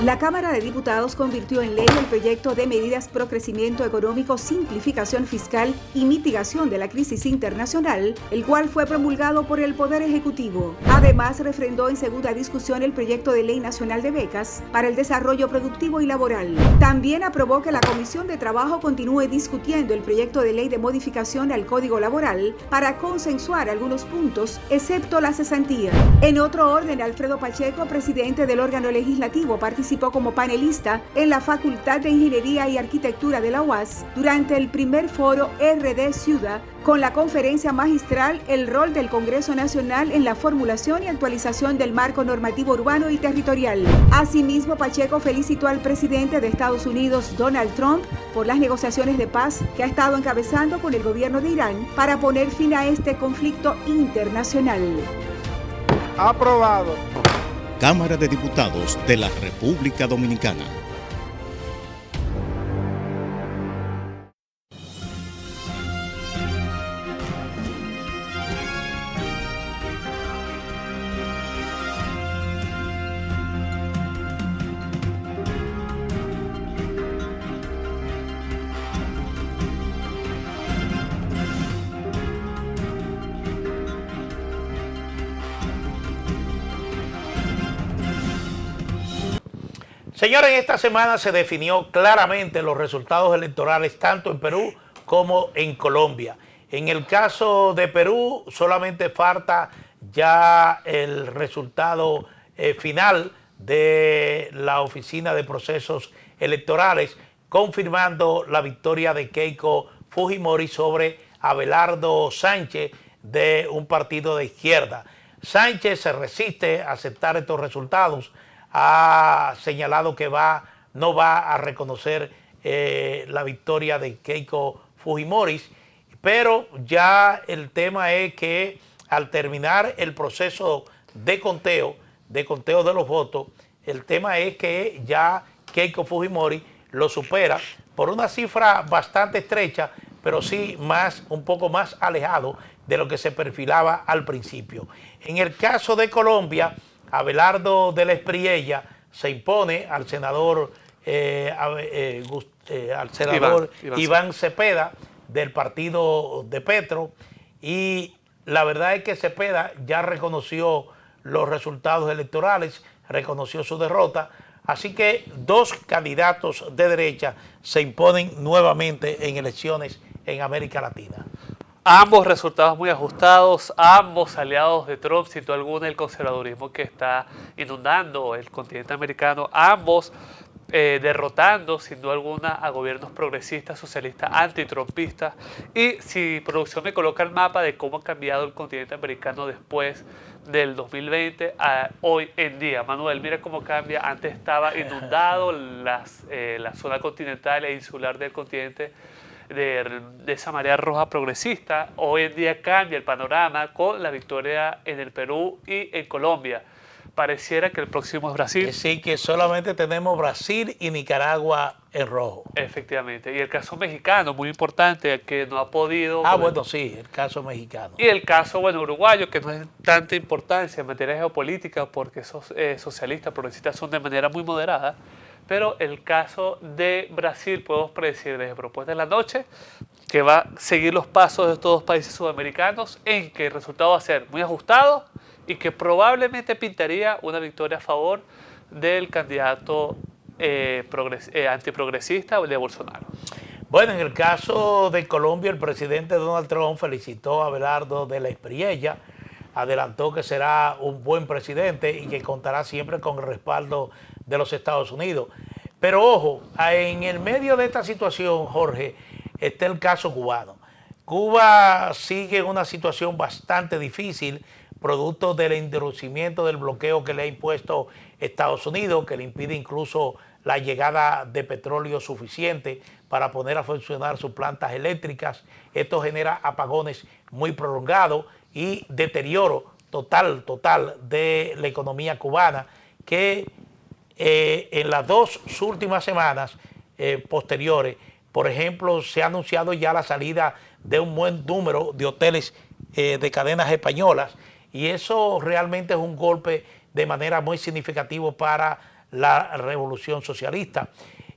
La Cámara de Diputados convirtió en ley el proyecto de medidas pro crecimiento económico, simplificación fiscal y mitigación de la crisis internacional, el cual fue promulgado por el Poder Ejecutivo. Además, refrendó en segunda discusión el proyecto de Ley Nacional de Becas para el Desarrollo Productivo y Laboral. También aprobó que la Comisión de Trabajo continúe discutiendo el proyecto de ley de modificación al Código Laboral para consensuar algunos puntos, excepto la cesantía. En otro orden, Alfredo Pacheco, presidente del órgano legislativo, participó como panelista en la Facultad de Ingeniería y Arquitectura de la UAS durante el primer foro RD Ciudad con la conferencia magistral El rol del Congreso Nacional en la formulación y actualización del marco normativo urbano y territorial. Asimismo, Pacheco felicitó al presidente de Estados Unidos, Donald Trump, por las negociaciones de paz que ha estado encabezando con el gobierno de Irán para poner fin a este conflicto internacional. Aprobado. Cámara de Diputados de la República Dominicana. Señores, esta semana se definió claramente los resultados electorales tanto en Perú como en Colombia. En el caso de Perú solamente falta ya el resultado final de la Oficina de Procesos Electorales, confirmando la victoria de Keiko Fujimori sobre Abelardo Sánchez de un partido de izquierda. Sánchez se resiste a aceptar estos resultados, ha señalado que no va a reconocer la victoria de Keiko Fujimori, pero ya el tema es que al terminar el proceso de conteo de los votos, el tema es que ya Keiko Fujimori lo supera por una cifra bastante estrecha, pero sí un poco más alejado de lo que se perfilaba al principio. En el caso de Colombia, Abelardo de la Espriella se impone al senador, Iván Cepeda del partido de Petro, y la verdad es que Cepeda ya reconoció los resultados electorales, reconoció su derrota, así que dos candidatos de derecha se imponen nuevamente en elecciones en América Latina. Ambos resultados muy ajustados, ambos aliados de Trump, sin duda alguna el conservadurismo que está inundando el continente americano, ambos derrotando sin duda alguna a gobiernos progresistas, socialistas, antitrumpistas. Y si producción me coloca el mapa de cómo ha cambiado el continente americano después del 2020 a hoy en día. Manuel, mira cómo cambia. Antes estaba inundado la zona continental e insular del continente de esa marea roja progresista. Hoy en día cambia el panorama con la victoria en el Perú y en Colombia. Pareciera que el próximo es Brasil. Sí, que solamente tenemos Brasil y Nicaragua en rojo. Efectivamente. Y el caso mexicano, muy importante, que no ha podido... Bueno, sí, el caso mexicano. Y el caso, uruguayo, que no es tanta importancia en materia geopolítica porque esos socialistas, progresistas son de manera muy moderada. Pero el caso de Brasil, podemos predecir desde Propuesta de la Noche, que va a seguir los pasos de estos dos países sudamericanos, en que el resultado va a ser muy ajustado y que probablemente pintaría una victoria a favor del candidato antiprogresista de Bolsonaro. Bueno, en el caso de Colombia, el presidente Donald Trump felicitó a Abelardo de la Espriella, adelantó que será un buen presidente y que contará siempre con el respaldo de los Estados Unidos. Pero ojo, en el medio de esta situación, Jorge, está el caso cubano. Cuba sigue en una situación bastante difícil, producto del endurecimiento del bloqueo que le ha impuesto Estados Unidos, que le impide incluso la llegada de petróleo suficiente para poner a funcionar sus plantas eléctricas. Esto genera apagones muy prolongados y deterioro total de la economía cubana, que en las dos últimas semanas posteriores, por ejemplo, se ha anunciado ya la salida de un buen número de hoteles de cadenas españolas, y eso realmente es un golpe de manera muy significativo para la revolución socialista.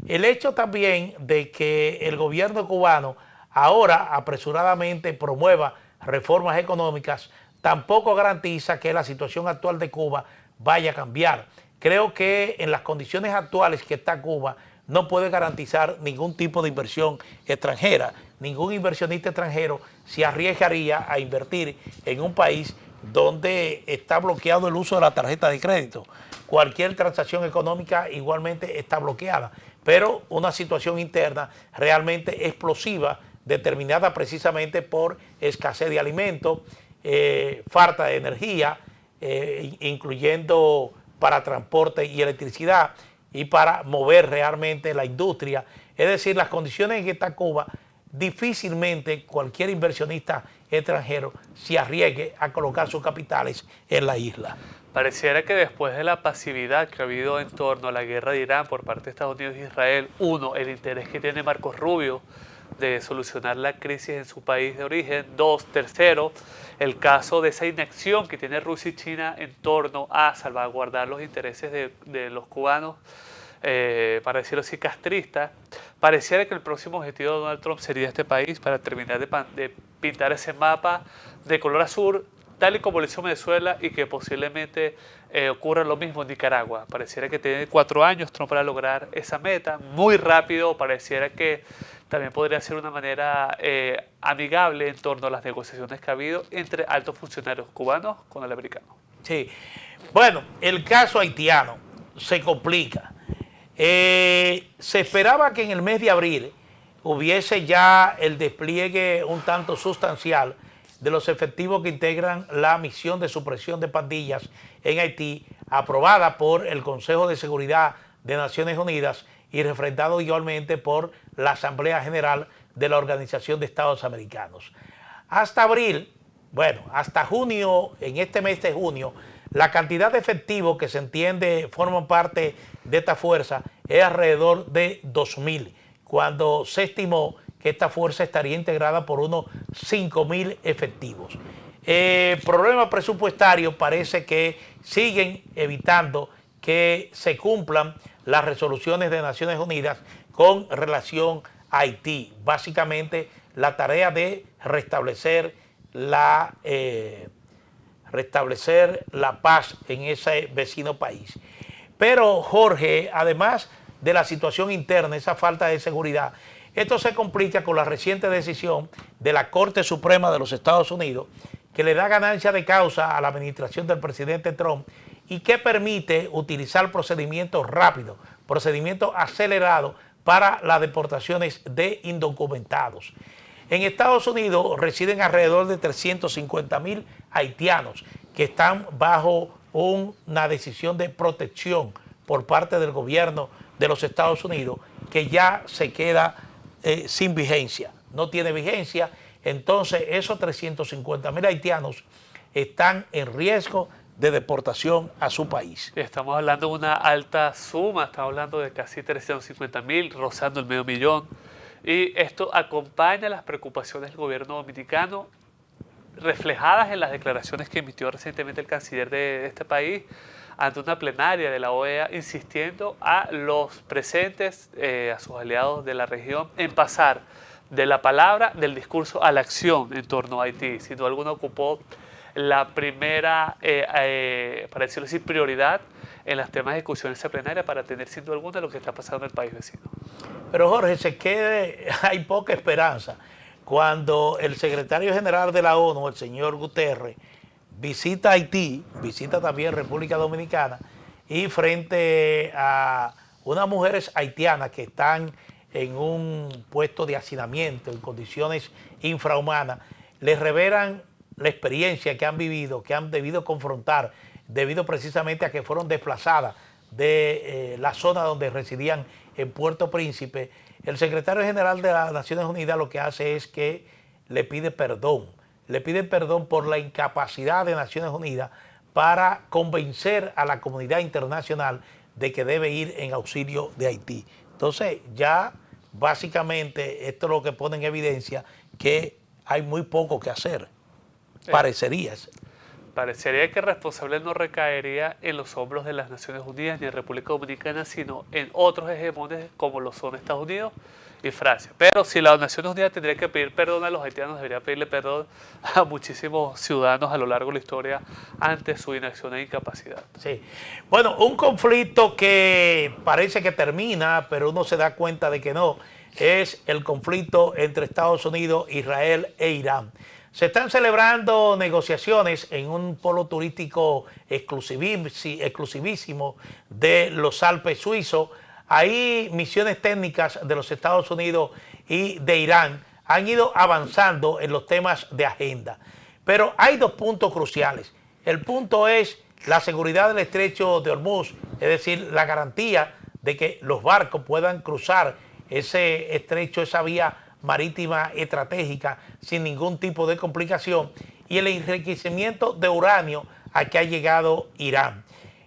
El hecho también de que el gobierno cubano ahora apresuradamente promueva reformas económicas tampoco garantiza que la situación actual de Cuba vaya a cambiar. Creo que en las condiciones actuales que está Cuba no puede garantizar ningún tipo de inversión extranjera. Ningún inversionista extranjero se arriesgaría a invertir en un país donde está bloqueado el uso de la tarjeta de crédito. Cualquier transacción económica igualmente está bloqueada, pero una situación interna realmente explosiva, determinada precisamente por escasez de alimentos, falta de energía, incluyendo para transporte y electricidad, y para mover realmente la industria. Es decir, las condiciones en que está Cuba, difícilmente cualquier inversionista extranjero se arriesgue a colocar sus capitales en la isla. Pareciera que después de la pasividad que ha habido en torno a la guerra de Irán por parte de Estados Unidos e Israel, uno, el interés que tiene Marcos Rubio de solucionar la crisis en su país de origen. Dos, tercero, el caso de esa inacción que tiene Rusia y China en torno a salvaguardar los intereses de los cubanos, para decirlo así, castristas. Pareciera que el próximo objetivo de Donald Trump sería este país para terminar de pintar ese mapa de color azul tal y como lo hizo Venezuela y que posiblemente ocurra lo mismo en Nicaragua. Pareciera que tiene 4 años Trump para lograr esa meta, muy rápido, pareciera que también podría ser una manera amigable en torno a las negociaciones que ha habido entre altos funcionarios cubanos con el americano. Sí, bueno, el caso haitiano se complica. Se esperaba que en el mes de abril hubiese ya el despliegue un tanto sustancial de los efectivos que integran la misión de supresión de pandillas en Haití, aprobada por el Consejo de Seguridad de Naciones Unidas y refrendado igualmente por la Asamblea General de la Organización de Estados Americanos. Hasta abril, bueno, hasta junio, en este mes de junio, la cantidad de efectivos que se entiende forman parte de esta fuerza es alrededor de 2.000, cuando se estimó que esta fuerza estaría integrada por unos 5.000 efectivos. Problemas presupuestarios parece que siguen evitando que se cumplan las resoluciones de Naciones Unidas con relación a Haití. Básicamente la tarea de restablecer la paz en ese vecino país. Pero Jorge, además de la situación interna, esa falta de seguridad, esto se complica con la reciente decisión de la Corte Suprema de los Estados Unidos que le da ganancia de causa a la administración del presidente Trump y que permite utilizar procedimientos rápidos, procedimientos acelerados para las deportaciones de indocumentados. En Estados Unidos residen alrededor de 350.000 haitianos que están bajo una decisión de protección por parte del gobierno de los Estados Unidos que ya se queda sin vigencia, no tiene vigencia. Entonces esos 350.000 haitianos están en riesgo de deportación a su país. Estamos hablando de una alta suma, estamos hablando de casi 350.000, rozando el $500.000. Y esto acompaña las preocupaciones del gobierno dominicano, reflejadas en las declaraciones que emitió recientemente el canciller de este país ante una plenaria de la OEA, insistiendo a los presentes, a sus aliados de la región, en pasar de la palabra, del discurso a la acción en torno a Haití. Sin duda alguna ocupó la primera, para decirlo así, prioridad en los temas de discusión en esa plenaria para atender sin duda alguna lo que está pasando en el país vecino. Pero Jorge, hay poca esperanza cuando el secretario general de la ONU, el señor Guterres, visita Haití, visita también República Dominicana, y frente a unas mujeres haitianas que están en un puesto de hacinamiento en condiciones infrahumanas, les revelan la experiencia que han vivido, que han debido confrontar, debido precisamente a que fueron desplazadas de la zona donde residían en Puerto Príncipe. El secretario general de las Naciones Unidas lo que hace es que le pide perdón por la incapacidad de Naciones Unidas para convencer a la comunidad internacional de que debe ir en auxilio de Haití. Entonces ya básicamente esto es lo que pone en evidencia que hay muy poco que hacer, parecería. Parecería que el responsable no recaería en los hombros de las Naciones Unidas ni en República Dominicana, sino en otros hegemones como lo son Estados Unidos y Francia. Pero si las Naciones Unidas tendría que pedir perdón a los haitianos, debería pedirle perdón a muchísimos ciudadanos a lo largo de la historia ante su inacción e incapacidad. Sí. Bueno, un conflicto que parece que termina, pero uno se da cuenta de que no, es el conflicto entre Estados Unidos, Israel e Irán. Se están celebrando negociaciones en un polo turístico exclusivísimo de los Alpes suizos. Ahí misiones técnicas de los Estados Unidos y de Irán han ido avanzando en los temas de agenda. Pero hay dos puntos cruciales. El punto es la seguridad del estrecho de Hormuz, es decir, la garantía de que los barcos puedan cruzar ese estrecho, esa vía marítima estratégica sin ningún tipo de complicación, y el enriquecimiento de uranio a que ha llegado Irán.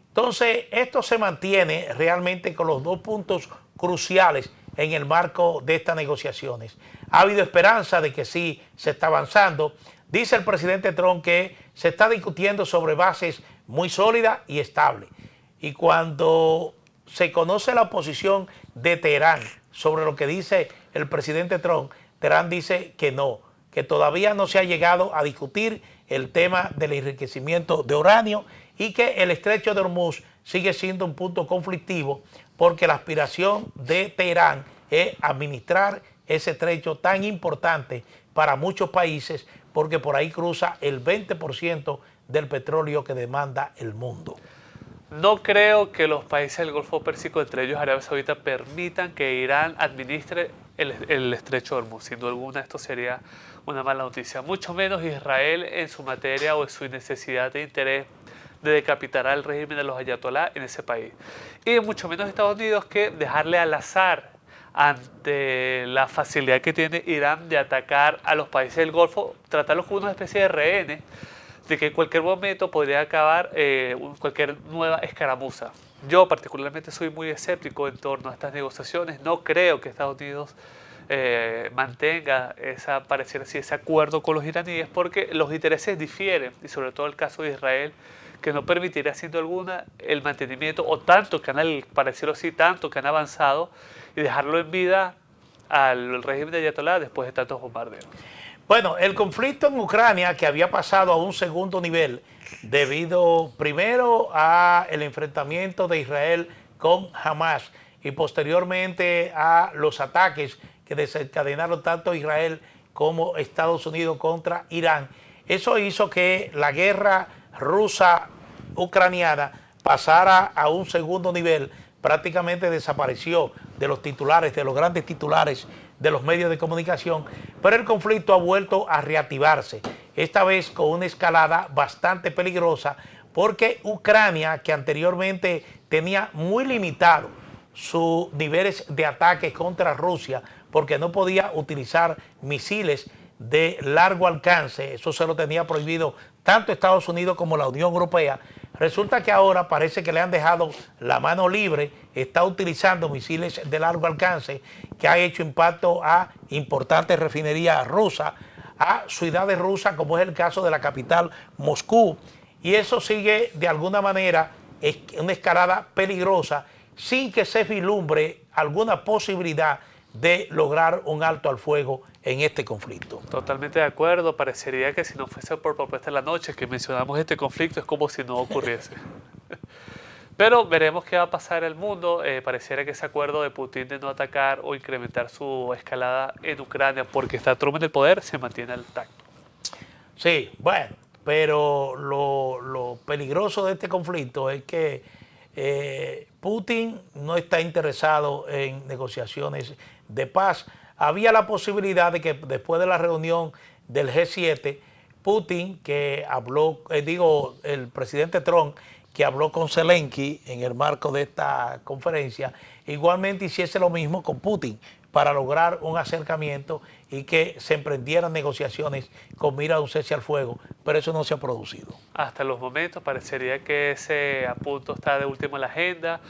Entonces, esto se mantiene realmente con los dos puntos cruciales en el marco de estas negociaciones. Ha habido esperanza de que sí se está avanzando. Dice el presidente Trump que se está discutiendo sobre bases muy sólidas y estables. Y cuando se conoce la posición de Teherán sobre lo que dice el presidente Trump, Teherán dice que no, que todavía no se ha llegado a discutir el tema del enriquecimiento de uranio y que el estrecho de Hormuz sigue siendo un punto conflictivo porque la aspiración de Teherán es administrar ese estrecho tan importante para muchos países porque por ahí cruza el 20% del petróleo que demanda el mundo. No creo que los países del Golfo Pérsico, entre ellos Arabia Saudita, permitan que Irán administre el estrecho de Hormuz. Sin duda alguna esto sería una mala noticia. Mucho menos Israel en su materia o en su necesidad de interés de decapitar al régimen de los ayatolá en ese país. Y mucho menos Estados Unidos que dejarle al azar ante la facilidad que tiene Irán de atacar a los países del Golfo, tratarlos como una especie de rehenes, de que en cualquier momento podría acabar cualquier nueva escaramuza. Yo particularmente soy muy escéptico en torno a estas negociaciones. No creo que Estados Unidos mantenga pareciera así, ese acuerdo con los iraníes porque los intereses difieren, y sobre todo el caso de Israel, que no permitiría sin duda alguna el mantenimiento o tanto que han, pareciera así, tanto que han avanzado y dejarlo en vida al régimen de Ayatollah después de tantos bombardeos. Bueno, el conflicto en Ucrania que había pasado a un segundo nivel debido primero a el enfrentamiento de Israel con Hamas y posteriormente a los ataques que desencadenaron tanto Israel como Estados Unidos contra Irán. Eso hizo que la guerra rusa-ucraniana pasara a un segundo nivel, prácticamente desapareció de los titulares, de los grandes titulares de los medios de comunicación, pero el conflicto ha vuelto a reactivarse, esta vez con una escalada bastante peligrosa, porque Ucrania, que anteriormente tenía muy limitado sus niveles de ataques contra Rusia, porque no podía utilizar misiles de largo alcance, eso se lo tenía prohibido tanto Estados Unidos como la Unión Europea. Resulta que ahora parece que le han dejado la mano libre, está utilizando misiles de largo alcance que han hecho impacto a importantes refinerías rusas, a ciudades rusas como es el caso de la capital Moscú, y eso sigue de alguna manera una escalada peligrosa sin que se vislumbre alguna posibilidad de lograr un alto al fuego en este conflicto. Totalmente de acuerdo, parecería que si no fuese por propuesta de la noche que mencionamos este conflicto es como si no ocurriese. Pero veremos qué va a pasar en el mundo. Pareciera que ese acuerdo de Putin de no atacar o incrementar su escalada en Ucrania porque está Trump en el poder se mantiene al tacto. Sí, bueno, pero lo peligroso de este conflicto es que Putin no está interesado en negociaciones de paz. Había la posibilidad de que después de la reunión del G7, Putin, que habló, el presidente Trump, que habló con Zelensky en el marco de esta conferencia, igualmente hiciese lo mismo con Putin para lograr un acercamiento y que se emprendieran negociaciones con mira a un cese al fuego, pero eso no se ha producido. Hasta los momentos parecería que ese punto está de último en la agenda.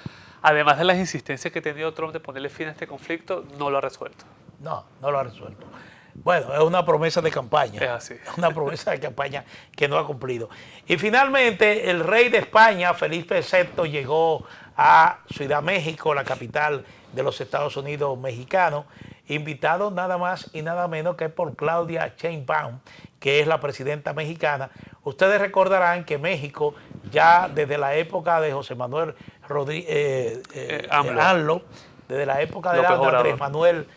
Además de las insistencias que ha tenido Trump de ponerle fin a este conflicto, no lo ha resuelto. No, no lo ha resuelto. Bueno, es una promesa de campaña. Es así. Una promesa de campaña que no ha cumplido. Y finalmente, el rey de España, Felipe VI, llegó a Ciudad México, la capital de los Estados Unidos mexicanos, invitado nada más y nada menos que por Claudia Sheinbaum, que es la presidenta mexicana. Ustedes recordarán que México, ya desde la época de José Manuel AMLO, desde la época de Andrés Manuel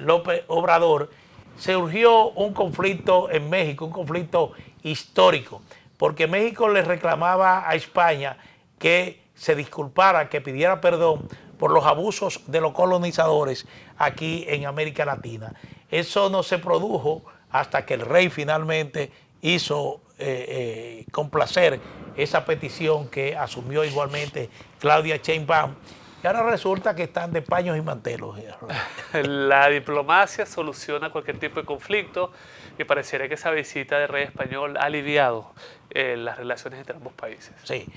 López Obrador, se urgió un conflicto en México, un conflicto histórico, porque México le reclamaba a España que se disculpara, que pidiera perdón por los abusos de los colonizadores aquí en América Latina. Eso no se produjo hasta que el rey finalmente hizo complacer esa petición que asumió igualmente Claudia Sheinbaum. Y ahora resulta que están de paños y mantelos. La diplomacia soluciona cualquier tipo de conflicto y pareciera que esa visita del rey español ha aliviado las relaciones entre ambos países. Sí.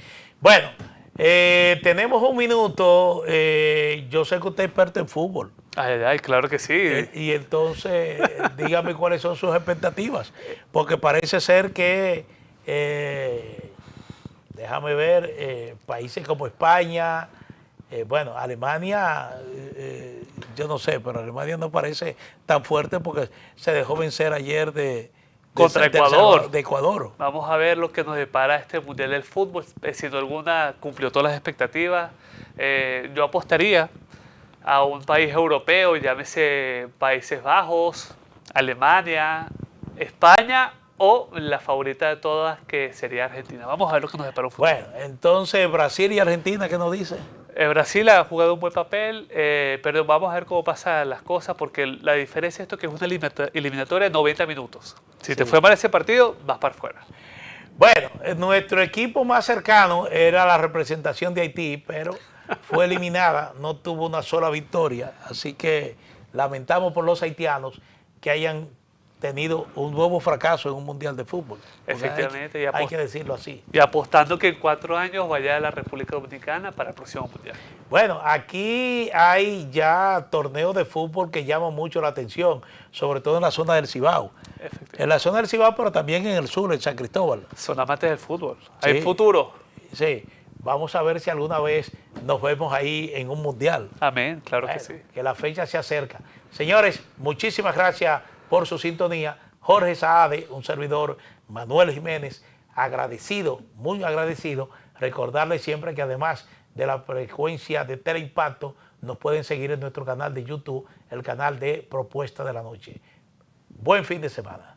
Bueno, tenemos un minuto. Yo sé que usted es experto en fútbol. Ay, claro que sí. Y entonces, dígame cuáles son sus expectativas. Porque parece ser que, déjame ver, países como España... bueno, Alemania, yo no sé, pero Alemania no parece tan fuerte porque se dejó vencer ayer de contra de Ecuador. De Ecuador. Vamos a ver lo que nos depara este Mundial del Fútbol. Sin duda alguna cumplió todas las expectativas. Yo apostaría a un país europeo, llámese Países Bajos, Alemania, España o la favorita de todas, que sería Argentina. Vamos a ver lo que nos depara un futuro. Bueno, entonces Brasil y Argentina, ¿qué nos dice? Brasil ha jugado un buen papel, pero vamos a ver cómo pasan las cosas, porque la diferencia es esto, que es una eliminatoria de 90 minutos. Si te fue mal ese partido, vas para afuera. Bueno, nuestro equipo más cercano era la representación de Haití, pero fue eliminada, no tuvo una sola victoria, así que lamentamos por los haitianos que hayan tenido un nuevo fracaso en un mundial de fútbol. Efectivamente. Hay que decirlo así. Y apostando que en 4 años vaya a la República Dominicana para el próximo mundial. Bueno, aquí hay ya torneos de fútbol que llaman mucho la atención, sobre todo en la zona del Cibao. En la zona del Cibao, pero también en el sur, en San Cristóbal. Son amantes del fútbol. Sí. Hay futuro. Sí. Vamos a ver si alguna vez nos vemos ahí en un mundial. Amén, claro que sí. Que la fecha se acerca. Señores, muchísimas gracias por su sintonía. Jorge Saade, un servidor, Manuel Jiménez, agradecido, muy agradecido. Recordarles siempre que además de la frecuencia de Teleimpacto, nos pueden seguir en nuestro canal de YouTube, el canal de Propuesta de la Noche. Buen fin de semana.